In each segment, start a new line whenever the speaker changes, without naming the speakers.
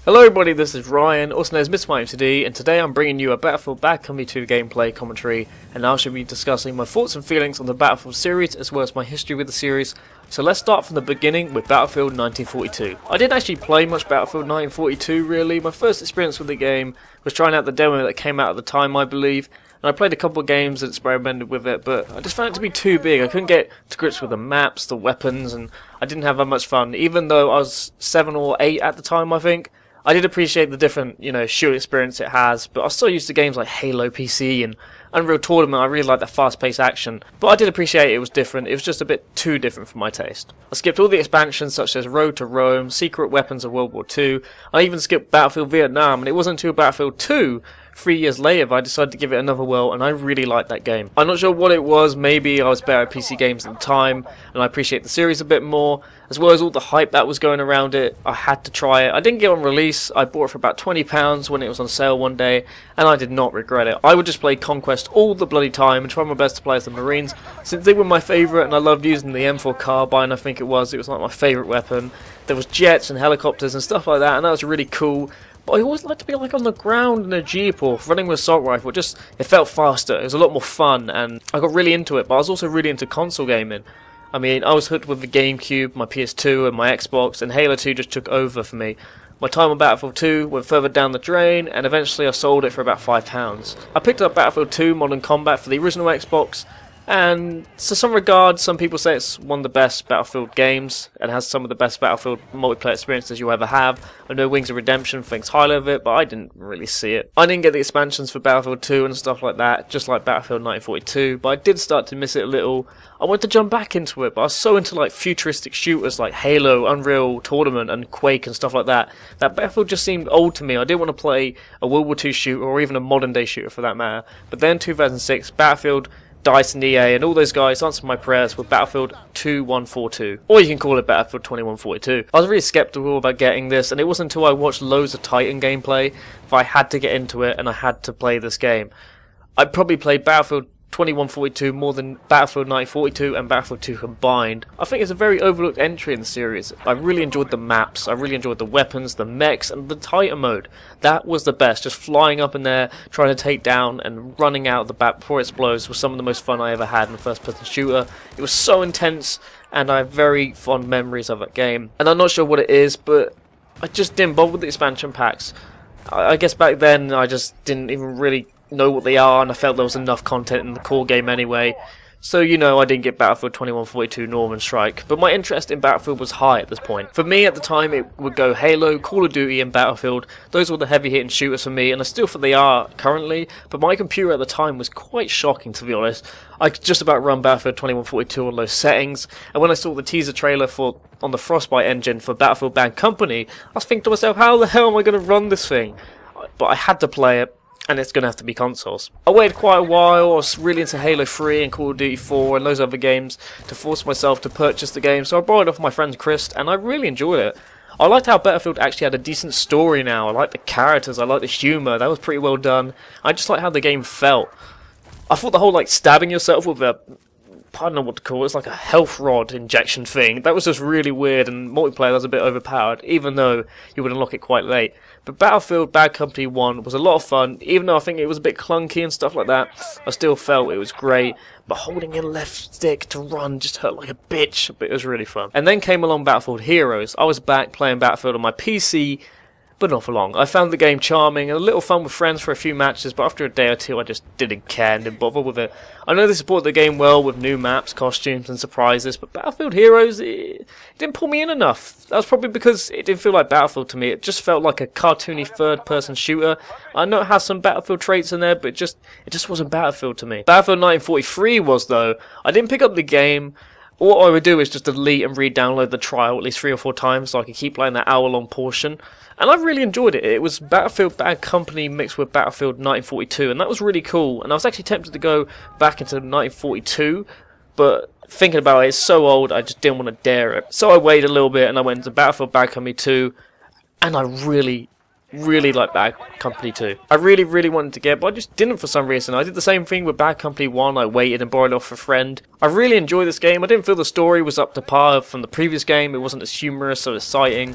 Hello everybody, this is Ryan, also known as MrMightyMcD, and today I'm bringing you a Battlefield Bad Company 2 gameplay commentary, and I shall be discussing my thoughts and feelings on the Battlefield series as well as my history with the series. So let's start from the beginning with Battlefield 1942. I didn't actually play much Battlefield 1942 really. My first experience with the game was trying out the demo that came out at the time, I believe, and I played a couple of games and experimented with it, but I just found it to be too big. I couldn't get to grips with the maps, the weapons, and I didn't have that much fun, even though I was 7 or 8 at the time, I think. I did appreciate the different, shoot experience it has, but I was still used to games like Halo PC and Unreal Tournament. I really liked that fast-paced action, but I did appreciate it was different. It was just a bit too different for my taste. I skipped all the expansions such as Road to Rome, Secret Weapons of World War II. I even skipped Battlefield Vietnam, and it wasn't until Battlefield 2, 3 years later, that I decided to give it another whirl, and I really liked that game. I'm not sure what it was. Maybe I was better at PC games at the time, and I appreciate the series a bit more, as well as all the hype that was going around it. I had to try it. I didn't get it on release. I bought it for about £20 when it was on sale one day, and I did not regret it. I would just play Conquest all the bloody time and try my best to play as the Marines, since they were my favourite, and I loved using the M4 carbine. I think it was like my favourite weapon. There was jets and helicopters and stuff like that, and that was really cool. But I always liked to be like on the ground in a jeep or running with an assault rifle. It felt faster. It was a lot more fun, and I got really into it. But I was also really into console gaming. I mean, I was hooked with the GameCube, my PS2, and my Xbox, and Halo 2 just took over for me. My time on Battlefield 2 went further down the drain, and eventually I sold it for about £5. I picked up Battlefield 2 Modern Combat for the original Xbox, and to some regard, some people say it's one of the best Battlefield games and has some of the best Battlefield multiplayer experiences you'll ever have. I know Wings of Redemption thinks highly of it, but I didn't really see it. I didn't get the expansions for Battlefield 2 and stuff like that, just like Battlefield 1942, but I did start to miss it a little. I wanted to jump back into it, but I was so into like futuristic shooters like Halo, Unreal Tournament, and Quake and stuff like that, that Battlefield just seemed old to me. I didn't want to play a World War II shooter or even a modern day shooter for that matter. But then 2006, Battlefield, DICE and EA and all those guys answered my prayers with Battlefield 2142, or you can call it Battlefield 2142. I was really skeptical about getting this, and it wasn't until I watched loads of Titan gameplay that I had to get into it and I had to play this game. I probably played Battlefield 2142 more than Battlefield 1942 and Battlefield 2 combined. I think it's a very overlooked entry in the series. I really enjoyed the maps, I really enjoyed the weapons, the mechs, and the Titan mode. That was the best, just flying up in there, trying to take down and running out of the bat before it explodes was some of the most fun I ever had in a first-person shooter. It was so intense, and I have very fond memories of that game. And I'm not sure what it is, but I just didn't bother with the expansion packs. I guess back then I just didn't even really know what they are, and I felt there was enough content in the core game anyway. So, I didn't get Battlefield 2142 Northern Strike, but my interest in Battlefield was high at this point. For me, at the time, it would go Halo, Call of Duty, and Battlefield. Those were the heavy-hitting shooters for me, and I still think they are currently, but my computer at the time was quite shocking, to be honest. I could just about run Battlefield 2142 on low settings, and when I saw the teaser trailer on the Frostbite engine for Battlefield Bad Company, I was thinking to myself, how the hell am I going to run this thing? But I had to play it, and it's going to have to be consoles. I waited quite a while. I was really into Halo 3 and Call of Duty 4 and those other games to force myself to purchase the game, so I borrowed it off my friend Chris, and I really enjoyed it. I liked how Battlefield actually had a decent story now. I liked the characters, I liked the humour, that was pretty well done. I just liked how the game felt. I thought the whole stabbing yourself with a, I don't know what to call it, it's like a health rod injection thing, that was just really weird, and multiplayer was a bit overpowered, even though you would unlock it quite late. But Battlefield Bad Company 1 was a lot of fun, even though I think it was a bit clunky and stuff like that. I still felt it was great, but holding your left stick to run just hurt like a bitch, but it was really fun. And then came along Battlefield Heroes. I was back playing Battlefield on my PC, but not for long. I found the game charming and a little fun with friends for a few matches, but after a day or two I just didn't care and didn't bother with it. I know they support the game well with new maps, costumes and surprises, but Battlefield Heroes, it didn't pull me in enough. That was probably because it didn't feel like Battlefield to me. It just felt like a cartoony third-person shooter. I know it has some Battlefield traits in there, but it just wasn't Battlefield to me. Battlefield 1943 was, though. I didn't pick up the game. All I would do is just delete and re-download the trial at least 3 or 4 times so I could keep playing that hour-long portion. And I really enjoyed it. It was Battlefield Bad Company mixed with Battlefield 1942, and that was really cool. And I was actually tempted to go back into 1942, but thinking about it, it's so old, I just didn't want to dare it. So I waited a little bit, and I went into Battlefield Bad Company 2, and I really like Bad Company 2. I really wanted to get it, but I just didn't for some reason. I did the same thing with Bad Company 1. I waited and borrowed it off a friend. I really enjoyed this game. I didn't feel the story was up to par from the previous game. It wasn't as humorous or exciting.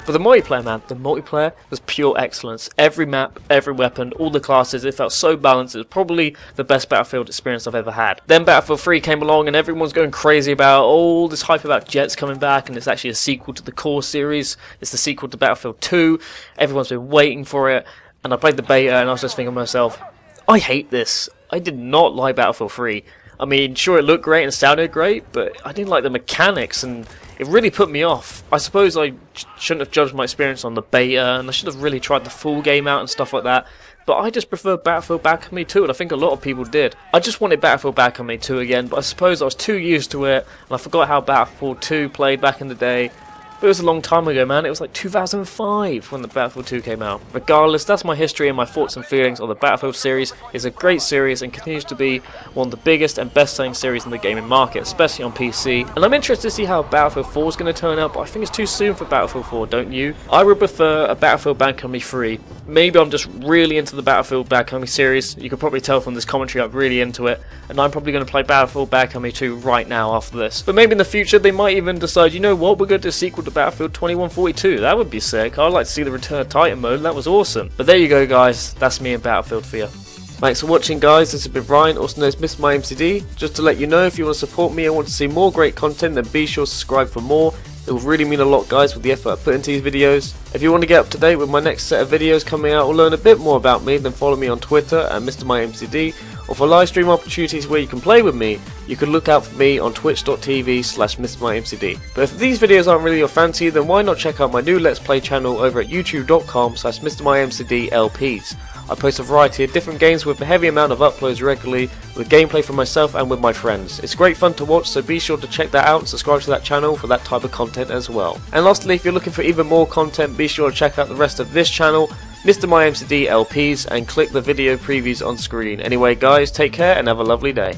But the multiplayer, man, the multiplayer was pure excellence. Every map, every weapon, all the classes, it felt so balanced. It was probably the best Battlefield experience I've ever had. Then Battlefield 3 came along and everyone's going crazy about all this hype about jets coming back, and it's actually a sequel to the core series. It's the sequel to Battlefield 2. Everyone's been waiting for it, and I played the beta and I was just thinking to myself, I hate this. I did not like Battlefield 3. I mean, sure, it looked great and sounded great, but I didn't like the mechanics, and it really put me off. I suppose I shouldn't have judged my experience on the beta, and I should have really tried the full game out and stuff like that. But I just prefer Battlefield Bad Company 2, and I think a lot of people did. I just wanted Battlefield Bad Company 2 again, but I suppose I was too used to it, and I forgot how Battlefield 2 played back in the day. But it was a long time ago, man. It was like 2005 when the Battlefield 2 came out. Regardless, that's my history and my thoughts and feelings on the Battlefield series. It's a great series and continues to be one of the biggest and best-selling series in the gaming market, especially on PC. And I'm interested to see how Battlefield 4 is going to turn out, but I think it's too soon for Battlefield 4, don't you? I would prefer a Battlefield Bad Company 3. Maybe I'm just really into the Battlefield Bad Company series. You can probably tell from this commentary I'm really into it, and I'm probably going to play Battlefield Bad Company 2 right now after this. But maybe in the future they might even decide, you know what, we're going to do a sequel to Battlefield 2142. That would be sick. I'd like to see the Return of Titan mode. That was awesome. But there you go, guys. That's me in Battlefield for you. Thanks for watching, guys. This has been Ryan, also known as MrMightyMcD. Just to let you know, if you want to support me and want to see more great content, then be sure to subscribe for more. It will really mean a lot, guys, with the effort I put into these videos. If you want to get up to date with my next set of videos coming out or learn a bit more about me, then follow me on Twitter at MrMightyMcD. Or for live stream opportunities where you can play with me, you can look out for me on twitch.tv/MrMightyMcD. But if these videos aren't really your fancy, then why not check out my new Let's Play channel over at youtube.com/MrMightyMcD I post a variety of different games with a heavy amount of uploads regularly, with gameplay from myself and with my friends. It's great fun to watch, so be sure to check that out and subscribe to that channel for that type of content as well. And lastly, if you're looking for even more content, be sure to check out the rest of this channel, MrMightyMcD LPs, and click the video previews on screen. Anyway, guys, take care and have a lovely day.